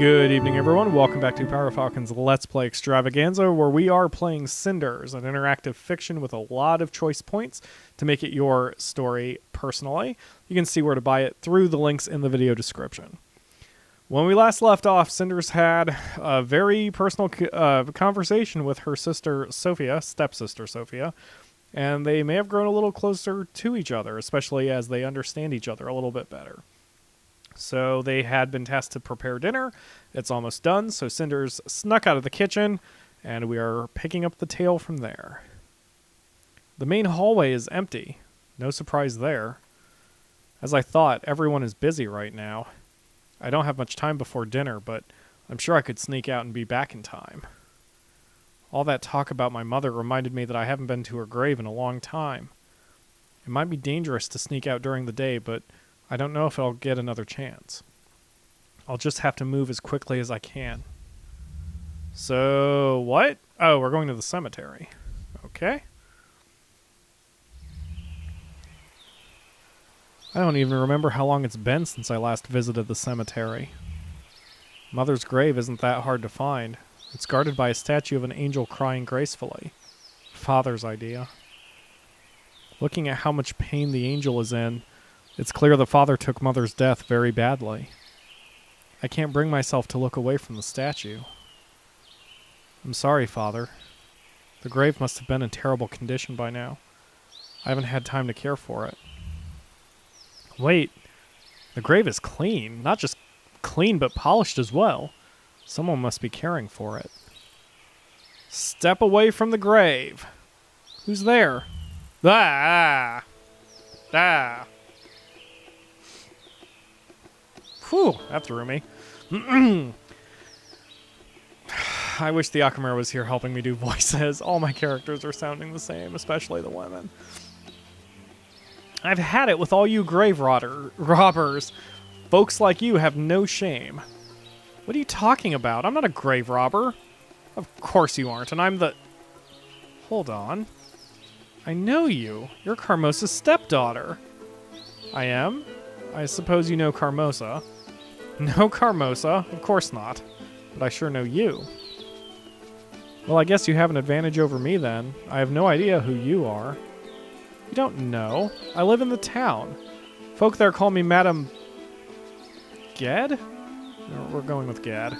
Good evening, everyone. Welcome back to PyroFalkon's Let's Play Extravaganza, where we are playing Cinders, an interactive fiction with a lot of choice points to make it your story personally. You can see where to buy it through the links in the video description. When we last left off, Cinders had a very personal conversation with her sister Sophia, stepsister Sophia, and they may have grown a little closer to each other, especially as they understand each other a little bit better. So they had been tasked to prepare dinner. It's almost done, so Cinders snuck out of the kitchen, and we are picking up the tale from there. The main hallway is empty. No surprise there. As I thought, everyone is busy right now. I don't have much time before dinner, but I'm sure I could sneak out and be back in time. All that talk about my mother reminded me that I haven't been to her grave in a long time. It might be dangerous to sneak out during the day, but I don't know if I'll get another chance. I'll just have to move as quickly as I can. So, what? Oh, we're going to the cemetery. Okay. I don't even remember how long it's been since I last visited the cemetery. Mother's grave isn't that hard to find. It's guarded by a statue of an angel crying gracefully. Father's idea. Looking at how much pain the angel is in, it's clear the father took Mother's death very badly. I can't bring myself to look away from the statue. I'm sorry, Father. The grave must have been in terrible condition by now. I haven't had time to care for it. Wait, the grave is clean. Not just clean, but polished as well. Someone must be caring for it. Step away from the grave. Who's there? Ah! Ah! Whew, that threw me. I wish the Akamura was here helping me do voices. All my characters are sounding the same, especially the women. I've had it with all you grave robbers. Folks like you have no shame. What are you talking about? I'm not a grave robber. Of course you aren't, and I'm the... Hold on. I know you. You're Carmosa's stepdaughter. I am? I suppose you know Carmosa. No Carmosa? Of course not. But I sure know you. Well, I guess you have an advantage over me then. I have no idea who you are. You don't know. I live in the town. Folk there call me Madam... Ged? No, we're going with Gad.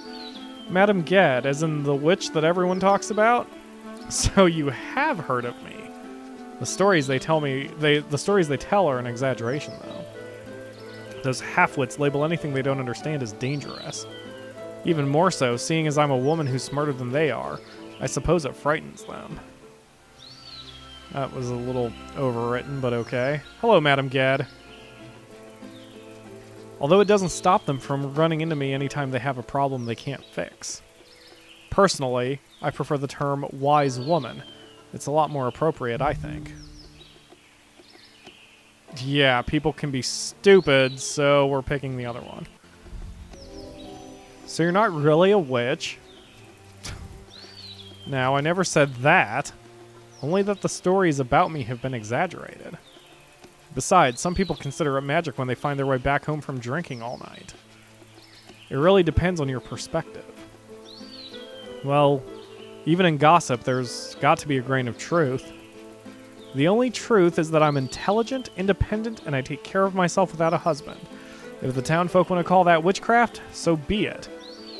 Madam Ged, as in the witch that everyone talks about? So you have heard of me. The stories they tell are an exaggeration, though. Those half-wits label anything they don't understand as dangerous. Even more so, seeing as I'm a woman who's smarter than they are. I suppose it frightens them. That was a little overwritten, but okay. Hello, Madam Gad. Although it doesn't stop them from running into me anytime they have a problem they can't fix. Personally, I prefer the term wise woman. It's a lot more appropriate, I think. Yeah, people can be stupid, so we're picking the other one. So you're not really a witch. Now, I never said that. Only that the stories about me have been exaggerated. Besides, some people consider it magic when they find their way back home from drinking all night. It really depends on your perspective. Well, even in gossip, there's got to be a grain of truth. The only truth is that I'm intelligent, independent, and I take care of myself without a husband. If the town folk want to call that witchcraft, so be it.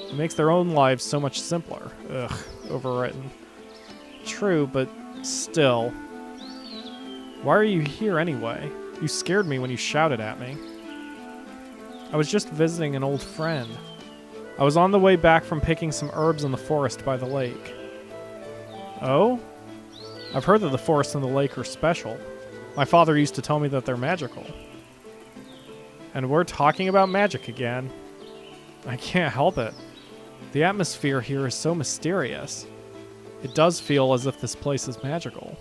It makes their own lives so much simpler. Ugh, overwritten. True, but still. Why are you here anyway? You scared me when you shouted at me. I was just visiting an old friend. I was on the way back from picking some herbs in the forest by the lake. Oh? I've heard that the forest and the lake are special. My father used to tell me that they're magical. And we're talking about magic again. I can't help it. The atmosphere here is so mysterious. It does feel as if this place is magical.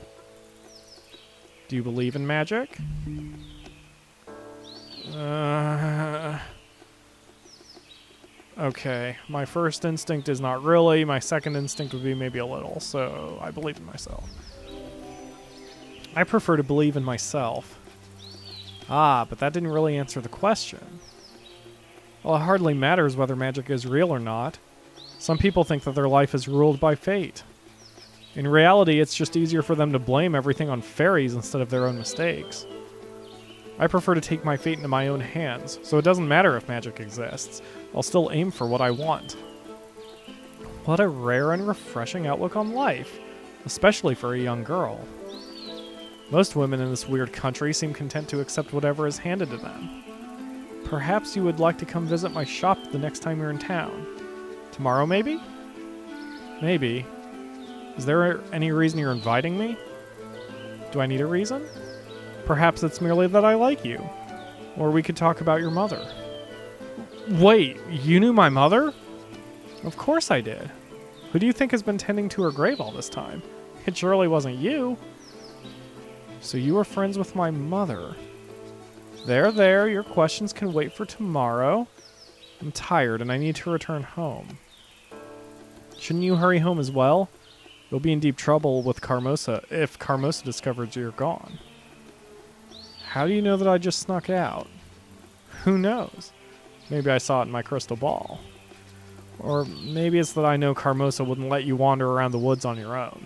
Do you believe in magic? Okay, my first instinct is not really. My second instinct would be maybe a little, so I believe in myself. I prefer to believe in myself. Ah, but that didn't really answer the question. Well, it hardly matters whether magic is real or not. Some people think that their life is ruled by fate. In reality, it's just easier for them to blame everything on fairies instead of their own mistakes. I prefer to take my fate into my own hands, so it doesn't matter if magic exists. I'll still aim for what I want. What a rare and refreshing outlook on life, especially for a young girl. Most women in this weird country seem content to accept whatever is handed to them. Perhaps you would like to come visit my shop the next time you're in town. Tomorrow, maybe? Maybe. Is there any reason you're inviting me? Do I need a reason? Perhaps it's merely that I like you. Or we could talk about your mother. Wait, you knew my mother? Of course I did. Who do you think has been tending to her grave all this time? It surely wasn't you. So you were friends with my mother. There, your questions can wait for tomorrow. I'm tired and I need to return home. Shouldn't you hurry home as well? You'll be in deep trouble with Carmosa if Carmosa discovers you're gone. How do you know that I just snuck out? Who knows? Maybe I saw it in my crystal ball. Or maybe it's that I know Carmosa wouldn't let you wander around the woods on your own.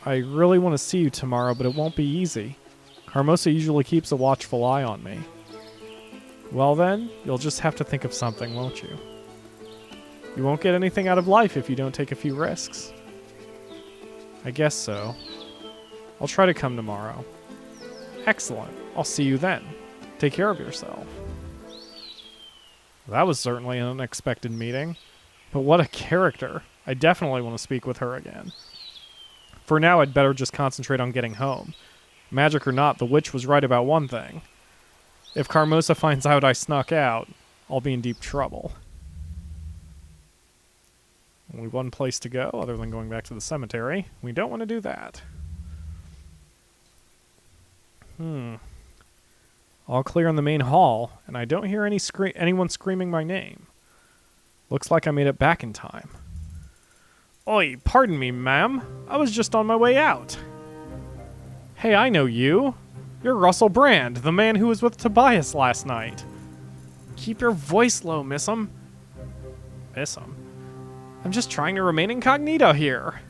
I really want to see you tomorrow, but it won't be easy. Carmosa usually keeps a watchful eye on me. Well then, you'll just have to think of something, won't you? You won't get anything out of life if you don't take a few risks. I guess so. I'll try to come tomorrow. Excellent. I'll see you then. Take care of yourself. That was certainly an unexpected meeting. But what a character. I definitely want to speak with her again. For now, I'd better just concentrate on getting home. Magic or not, the witch was right about one thing. If Carmosa finds out I snuck out, I'll be in deep trouble. Only one place to go, other than going back to the cemetery. We don't want to do that. All clear in the main hall, and I don't hear anyone screaming my name. Looks like I made it back in time. Oi, pardon me, ma'am. I was just on my way out. Hey, I know you. You're Russell Brand, the man who was with Tobias last night. Keep your voice low, miss'em. Miss'em? I'm just trying to remain incognito here.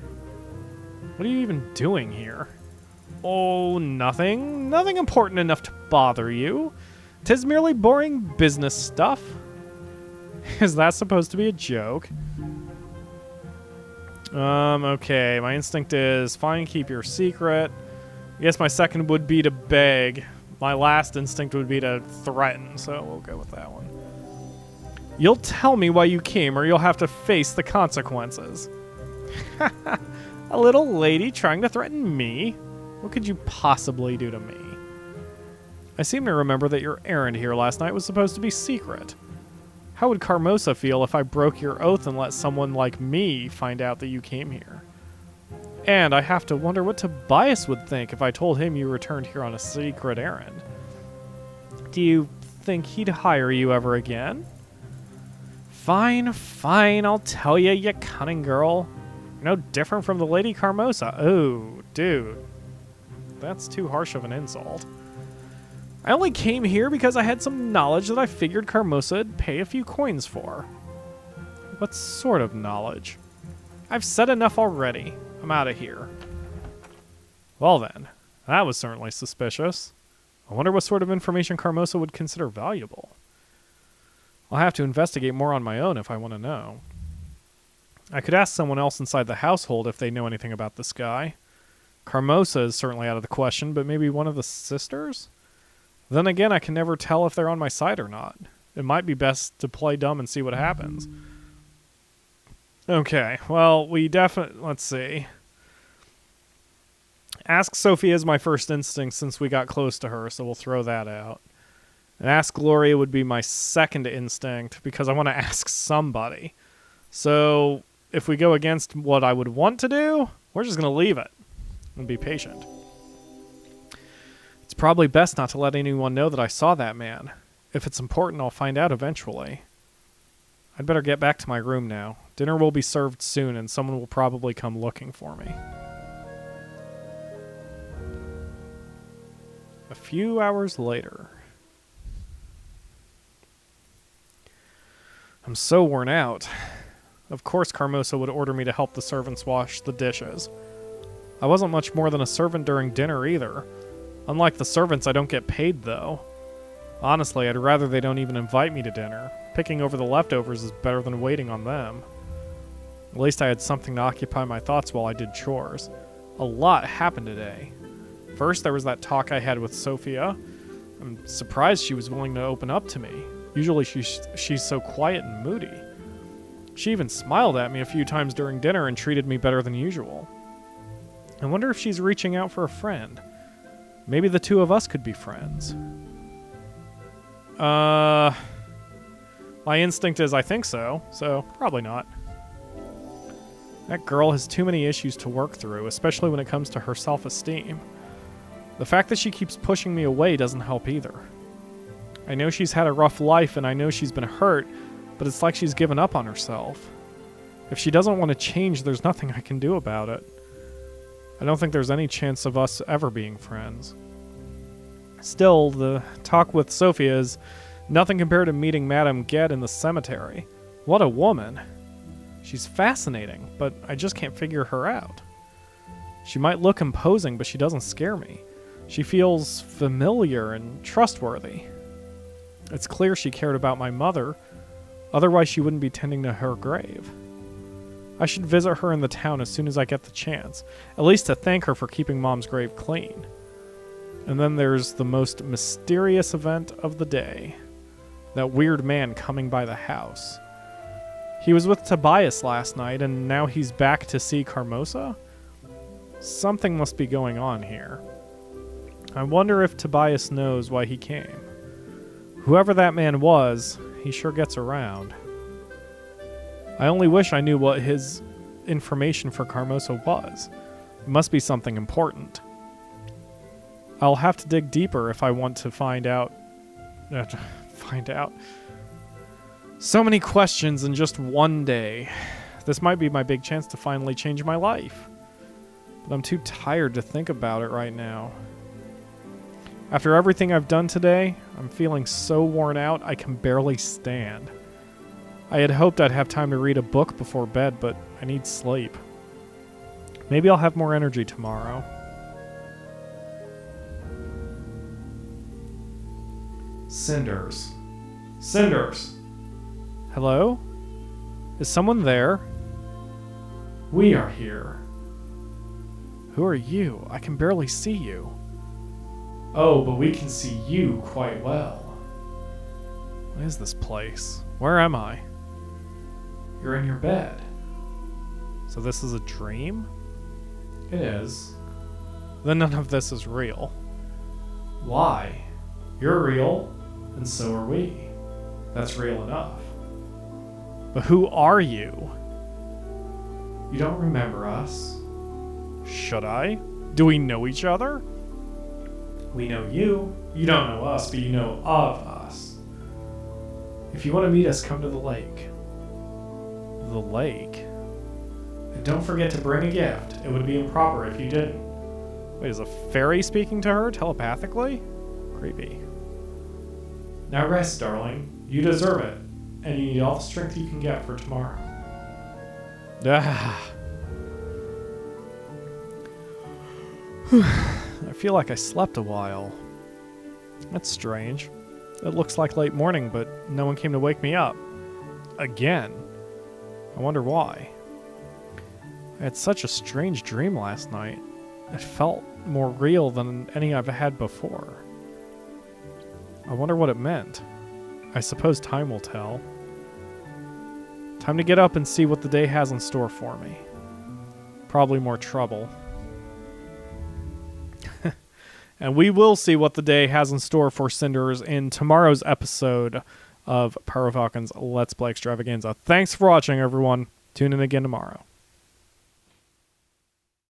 What are you even doing here? Oh, nothing. Nothing important enough to bother you. 'Tis merely boring business stuff. Is that supposed to be a joke? Okay. My instinct is fine, keep your secret. I guess my second would be to beg. My last instinct would be to threaten, so we'll go with that one. You'll tell me why you came, or you'll have to face the consequences. A little lady trying to threaten me? What could you possibly do to me? I seem to remember that your errand here last night was supposed to be secret. How would Carmosa feel if I broke your oath and let someone like me find out that you came here? And I have to wonder what Tobias would think if I told him you returned here on a secret errand. Do you think he'd hire you ever again? Fine, I'll tell you, you cunning girl. You're no different from the Lady Carmosa. Oh, dude. That's too harsh of an insult. I only came here because I had some knowledge that I figured Carmosa'd pay a few coins for. What sort of knowledge? I've said enough already. I'm out of here. Well then, that was certainly suspicious. I wonder what sort of information Carmosa would consider valuable. I'll have to investigate more on my own if I want to know. I could ask someone else inside the household if they know anything about this guy. Carmosa is certainly out of the question, but maybe one of the sisters? Then again, I can never tell if they're on my side or not. It might be best to play dumb and see what happens. Okay, well, let's see. Ask Sophia is my first instinct since we got close to her, so we'll throw that out. And ask Gloria would be my second instinct because I want to ask somebody. So if we go against what I would want to do, we're just going to leave it and be patient. It's probably best not to let anyone know that I saw that man. If it's important, I'll find out eventually. I'd better get back to my room now. Dinner will be served soon, and someone will probably come looking for me. A few hours later. I'm so worn out. Of course Carmosa would order me to help the servants wash the dishes. I wasn't much more than a servant during dinner either. Unlike the servants, I don't get paid though. Honestly, I'd rather they don't even invite me to dinner. Picking over the leftovers is better than waiting on them. At least I had something to occupy my thoughts while I did chores. A lot happened today. First, there was that talk I had with Sophia. I'm surprised she was willing to open up to me. Usually she's so quiet and moody. She even smiled at me a few times during dinner and treated me better than usual. I wonder if she's reaching out for a friend. Maybe the two of us could be friends. My instinct is I think so probably not. That girl has too many issues to work through, especially when it comes to her self-esteem. The fact that she keeps pushing me away doesn't help either. I know she's had a rough life and I know she's been hurt, but it's like she's given up on herself. If she doesn't want to change, there's nothing I can do about it. I don't think there's any chance of us ever being friends. Still, the talk with Sophia is nothing compared to meeting Madame Ged in the cemetery. What a woman. She's fascinating, but I just can't figure her out. She might look imposing, but she doesn't scare me. She feels familiar and trustworthy. It's clear she cared about my mother, otherwise she wouldn't be tending to her grave. I should visit her in the town as soon as I get the chance, at least to thank her for keeping Mom's grave clean. And then there's the most mysterious event of the day. That weird man coming by the house. He was with Tobias last night, and now he's back to see Carmosa? Something must be going on here. I wonder if Tobias knows why he came. Whoever that man was, he sure gets around. I only wish I knew what his information for Carmosa was. It must be something important. I'll have to dig deeper if I want to find out. So many questions in just one day. This might be my big chance to finally change my life. But I'm too tired to think about it right now. After everything I've done today, I'm feeling so worn out I can barely stand. I had hoped I'd have time to read a book before bed, but I need sleep. Maybe I'll have more energy tomorrow. Cinders. Cinders! Hello? Is someone there? We are here. Who are you? I can barely see you. Oh, but we can see you quite well. What is this place? Where am I? You're in your bed. So this is a dream? It is. Then none of this is real. Why? You're real, and so are we. That's real enough. But who are you? You don't remember us. Should I? Do we know each other? We know you. You don't know us, but you know of us. If you want to meet us, come to the lake. The lake? And don't forget to bring a gift. It would be improper if you didn't. Wait, is a fairy speaking to her telepathically? Creepy. Now rest, darling. You deserve it. And you need all the strength you can get for tomorrow. I feel like I slept a while. That's strange. It looks like late morning, but no one came to wake me up. Again. I wonder why. I had such a strange dream last night. It felt more real than any I've had before. I wonder what it meant. I suppose time will tell. Time to get up and see what the day has in store for me. Probably more trouble. And we will see what the day has in store for Cinders in tomorrow's episode of PyroFalkon's Let's Play Extravaganza. Thanks for watching, everyone. Tune in again tomorrow.